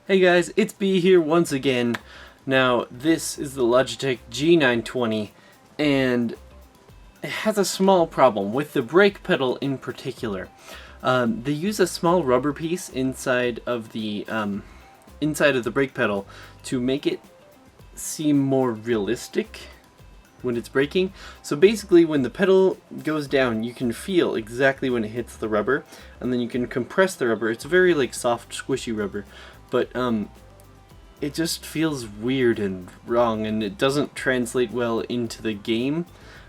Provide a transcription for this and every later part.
Hey guys, it's B here once again. Now, this is the Logitech G920, and it has a small problem with the brake pedal in particular. They use a small rubber piece inside of the brake pedal to make it seem more realistic when it's braking. So basically, when the pedal goes down, you can feel exactly when it hits the rubber, and then you can compress the rubber. It's very like soft, squishy rubber. But it just feels weird and wrong, and it doesn't translate well into the game.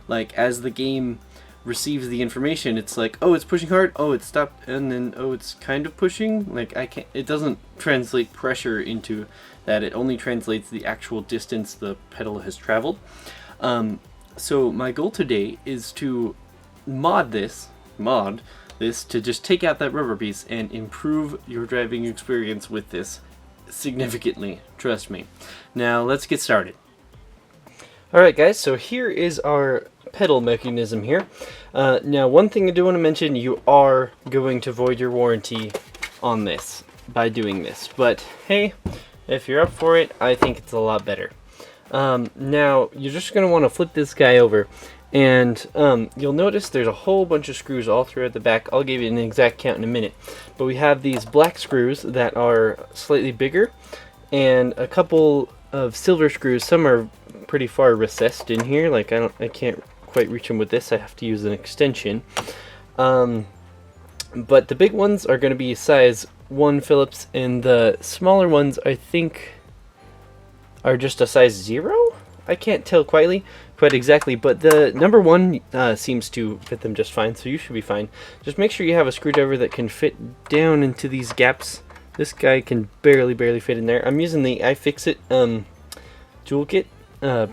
Like, as the game receives the information, it's like, oh, it's pushing hard, oh, it stopped, and then, oh, it's kind of pushing. Like, it doesn't translate pressure into that. It only translates the actual distance the pedal has traveled. So my goal today is to mod this to just take out that rubber piece and improve your driving experience with this significantly, trust me. Now let's get started. Alright guys, so here is our pedal mechanism here. Now one thing I do want to mention, you are going to void your warranty on this by doing this, but hey, if you're up for it, I think it's a lot better. Now you're just going to want to flip this guy over, and you'll notice there's a whole bunch of screws all throughout the back. I'll give you an exact count in a minute. But we have these black screws that are slightly bigger, and a couple of silver screws. Some are pretty far recessed in here. Like I can't quite reach them with this. I have to use an extension. But the big ones are going to be size 1 Phillips, and the smaller ones I think are just a size 0. I can't tell quite exactly, but the number 1 seems to fit them just fine, so you should be fine. Just make sure you have a screwdriver that can fit down into these gaps. This guy can barely fit in there. I'm using the iFixit toolkit,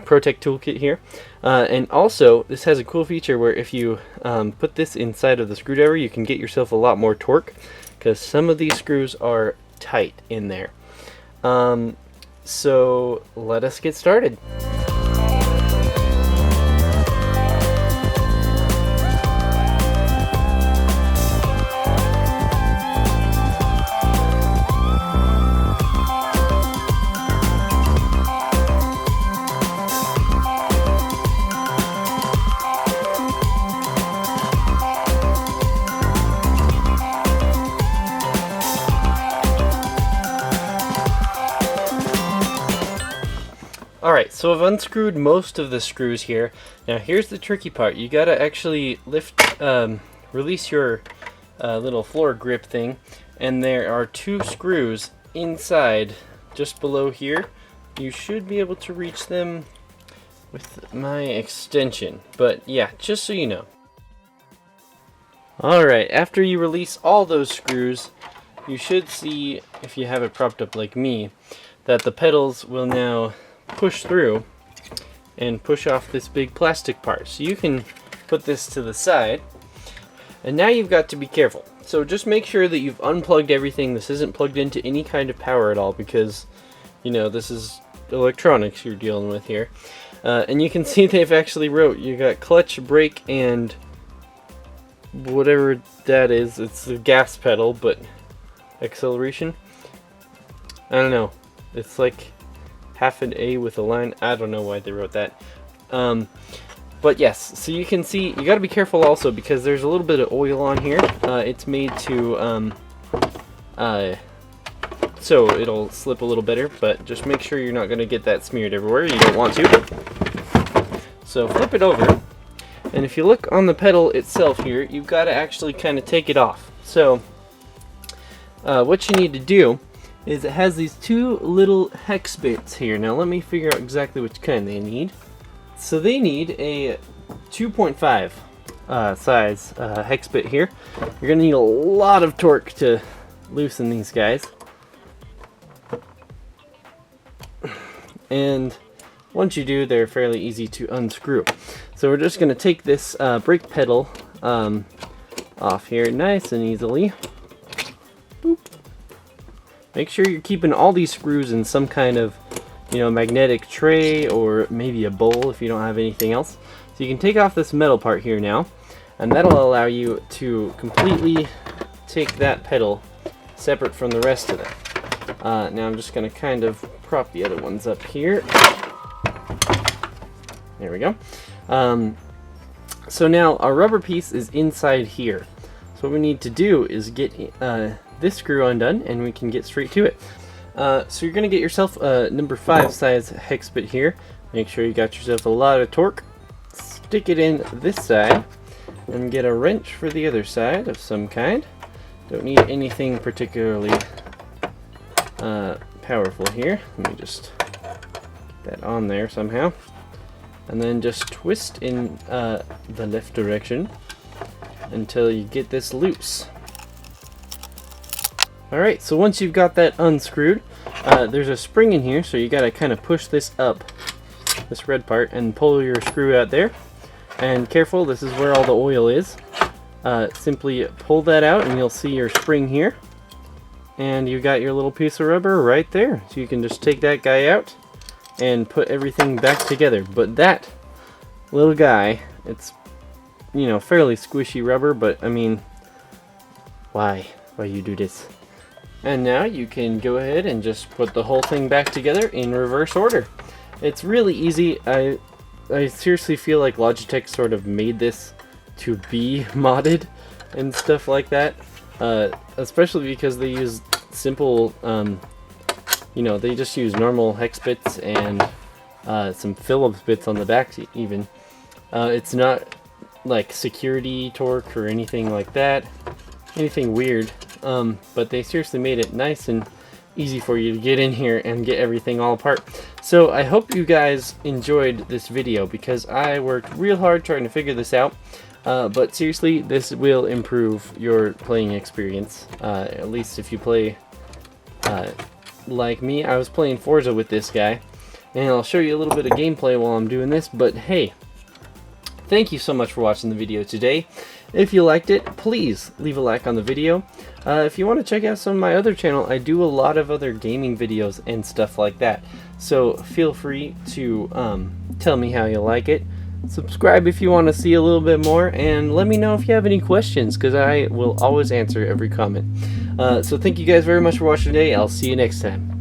Protect toolkit here. And also, this has a cool feature where if you put this inside of the screwdriver, you can get yourself a lot more torque, because some of these screws are tight in there. So let us get started. Alright, so I've unscrewed most of the screws here. Now here's the tricky part. You gotta actually release your little floor grip thing, and there are 2 screws inside just below here. You should be able to reach them with my extension, but yeah, just so you know. Alright, after you release all those screws, you should see, if you have it propped up like me, that the pedals will now push through and push off this big plastic part. So you can put this to the side, and now you've got to be careful. So just make sure that you've unplugged everything. This isn't plugged into any kind of power at all, because you know this is electronics you're dealing with here. And you can see they've actually wrote, you got clutch, brake, and whatever that is. It's the gas pedal, but acceleration, I don't know, it's like half an A with a line. I don't know why they wrote that. But yes, so you can see, you got to be careful also, because there's a little bit of oil on here. It's made to so it'll slip a little better, but just make sure you're not going to get that smeared everywhere. You don't want to. So flip it over, and if you look on the pedal itself here, you've got to actually kind of take it off. So what you need to do is it has these 2 little hex bits here. Now let me figure out exactly which kind they need. So they need a 2.5 size hex bit here. You're going to need a lot of torque to loosen these guys. And once you do, they're fairly easy to unscrew. So we're just going to take this brake pedal off here nice and easily. Boop. Make sure you're keeping all these screws in some kind of, magnetic tray, or maybe a bowl if you don't have anything else. So you can take off this metal part here now, and that'll allow you to completely take that pedal separate from the rest of it. Now I'm just going to kind of prop the other ones up here. There we go. So now our rubber piece is inside here. So what we need to do is get this screw undone, and we can get straight to it. So you're going to get yourself a number 5 size hex bit here. Make sure you got yourself a lot of torque. Stick it in this side, and get a wrench for the other side of some kind. Don't need anything particularly powerful here. Let me just get that on there somehow. And then just twist in the left direction until you get this loose. Alright, so once you've got that unscrewed, there's a spring in here, so you gotta kind of push this up, this red part, and pull your screw out there. And careful, this is where all the oil is. Simply pull that out and you'll see your spring here. And you got your little piece of rubber right there. So you can just take that guy out and put everything back together. But that little guy, it's, you know, fairly squishy rubber, but I mean, why you do this? And now you can go ahead and just put the whole thing back together in reverse order. It's really easy. I seriously feel like Logitech sort of made this to be modded and stuff like that, especially because they use simple you know, they just use normal hex bits and some Phillips bits on the back even. It's not like security torque or anything like that, anything weird, but they seriously made it nice and easy for you to get in here and get everything all apart. So I hope you guys enjoyed this video, because I worked real hard trying to figure this out, but seriously, this will improve your playing experience, at least if you play like me. I was playing Forza with this guy, and I'll show you a little bit of gameplay while I'm doing this. But hey, thank you so much for watching the video today. If you liked it, please leave a like on the video. If you want to check out some of my other channel, I do a lot of other gaming videos and stuff like that, so feel free to tell me how you like it. Subscribe if you want to see a little bit more, and let me know if you have any questions, because I will always answer every comment. So thank you guys very much for watching today. I'll see you next time.